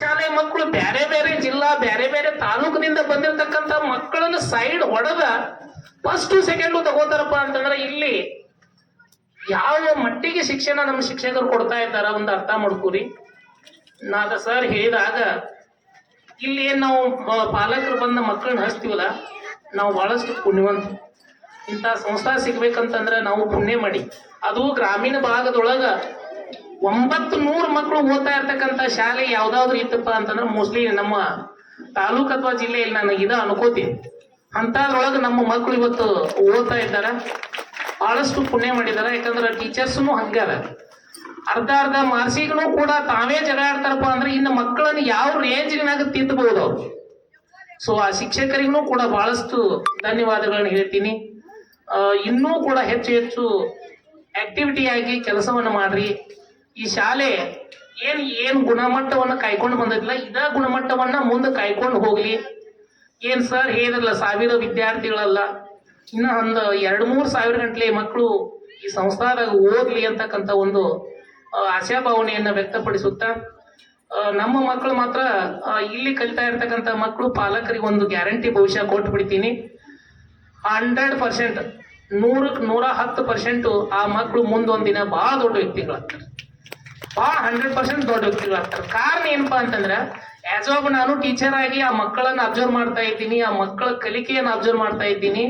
ಶಾಲೆ ಮಕ್ಕಳು ಬೇರೆ ಬೇರೆ ಜಿಲ್ಲಾ ಬೇರೆ ಬೇರೆ ತಾಲೂಕಿನಿಂದ ಬಂದಿರತಕ್ಕಂತ ಮಕ್ಕಳನ್ನ ಸೈಡ್ ಹೊಡೆದ ಫಸ್ಟ್ ಸೆಕೆಂಡ್ ತಗೋತಾರಪ್ಪ ಅಂತಂದ್ರೆ ಇಲ್ಲಿ ಯಾವ ಮಟ್ಟಿಗೆ ಶಿಕ್ಷಣ ನಮ್ಮ ಶಿಕ್ಷಕರು ಕೊಡ್ತಾ ಇದ್ದಾರ ಒಂದು ಅರ್ಥ ಮಾಡ್ಕೋರಿ. ನಾಗ ಸರ್ ಹೇಳಿದಾಗ ಇಲ್ಲಿ ಏನ್ ನಾವು ಪಾಲಕರು ಬಂದ ಮಕ್ಕಳನ್ನ ಹಚ್ತೀವಲ್ಲ, ನಾವು ಬಹಳಷ್ಟು ಪುಣ್ಯವಂತ. ಇಂಥ ಸಂಸ್ಥಾ ಸಿಗ್ಬೇಕಂತಂದ್ರೆ ನಾವು ಪುಣ್ಯ ಮಾಡಿ, ಅದು ಗ್ರಾಮೀಣ ಭಾಗದೊಳಗ 900 ಮಕ್ಕಳು ಓದ್ತಾ ಇರ್ತಕ್ಕಂಥ ಶಾಲೆ ಯಾವ್ದಾದ್ರು ಇತ್ತಪ್ಪ ಅಂತಂದ್ರೆ ಮೋಸ್ಟ್ಲಿ ನಮ್ಮ ತಾಲೂಕು ಅಥವಾ ಜಿಲ್ಲೆಯಲ್ಲಿ ನನಗೆ ಇದ ಅನ್ಕೋತೀನಿ. ಅಂತದ್ರೊಳಗೆ ನಮ್ಮ ಮಕ್ಕಳು ಇವತ್ತು ಓದ್ತಾ ಇದ್ದಾರೆ, ಬಹಳಷ್ಟು ಪುಣ್ಯ ಮಾಡಿದಾರೆ. ಯಾಕಂದ್ರೆ ಟೀಚರ್ಸ್ನು ಹಂಗಾರ ಅರ್ಧ ಮಾರ್ಸಿಗೂ ಕೂಡ ತಾವೇ ಜಗಳ ಆಡ್ತಾರಪ್ಪ ಅಂದ್ರೆ ಇನ್ನು ಮಕ್ಕಳನ್ನು ಯಾವ ರೇಂಜ್ನಾಗ ತಿದ್ದಬಹುದು ಅವ್ರು. ಸೊ ಆ ಶಿಕ್ಷಕರಿಗೂ ಕೂಡ ಬಹಳಷ್ಟು ಧನ್ಯವಾದಗಳನ್ನ ಹೇಳ್ತೀನಿ. ಇನ್ನೂ ಕೂಡ ಹೆಚ್ಚು ಹೆಚ್ಚು ಆಕ್ಟಿವಿಟಿ ಆಗಿ ಕೆಲಸವನ್ನು ಮಾಡ್ರಿ. ಈ ಶಾಲೆ ಏನ್ ಗುಣಮಟ್ಟವನ್ನ ಕಾಯ್ಕೊಂಡು ಬಂದಿಲ್ಲ, ಇದ ಗುಣಮಟ್ಟವನ್ನ ಮುಂದೆ ಕಾಯ್ಕೊಂಡು ಹೋಗ್ಲಿ. ಏನ್ ಸರ್ ಹೇಳಿದ್ರಲ್ಲ 1000 ವಿದ್ಯಾರ್ಥಿಗಳಲ್ಲ, ಇನ್ನ ಒಂದು 2-3 ಸಾವಿರ ಗಂಟ್ಲೆ ಮಕ್ಕಳು ಈ ಸಂಸ್ಥಾದಾಗ ಓದ್ಲಿ ಅಂತಕ್ಕಂಥ ಒಂದು ಆಶಾಭಾವನೆಯನ್ನ ವ್ಯಕ್ತಪಡಿಸುತ್ತಾ, ನಮ್ಮ ಮಕ್ಕಳು ಮಾತ್ರ ಇಲ್ಲಿ ಕಲಿತಾ ಇರ್ತಕ್ಕಂಥ ಮಕ್ಕಳು ಪಾಲಕರಿಗೆ ಒಂದು ಗ್ಯಾರಂಟಿ ಭವಿಷ್ಯ ಕೊಟ್ಟು ಬಿಡ್ತೀನಿ. 100%, 100ಕ್ಕೆ 110% ಆ ಮಕ್ಕಳು ಮುಂದೊಂದಿನ ಬಹಳ ದೊಡ್ಡ ವ್ಯಕ್ತಿಗಳಾಗ್ತಾರೆ, ಬಹಳ 100% ದೊಡ್ಡ ವ್ಯಕ್ತಿಗಳಾಗ್ತಾರೆ. ಕಾರಣ ಏನಪ್ಪಾ ಅಂತಂದ್ರೆ ಆಸ್ ಒಬ್ಬ ನಾನು ಟೀಚರ್ ಆಗಿ ಆ ಮಕ್ಕಳನ್ನ ಅಬ್ಸರ್ವ್ ಮಾಡ್ತಾ ಇದ್ದೀನಿ, ಆ ಮಕ್ಕಳ ಕಲಿಕೆಯನ್ನು ಅಬ್ಸರ್ವ್ ಮಾಡ್ತಾ ಇದ್ದೀನಿ.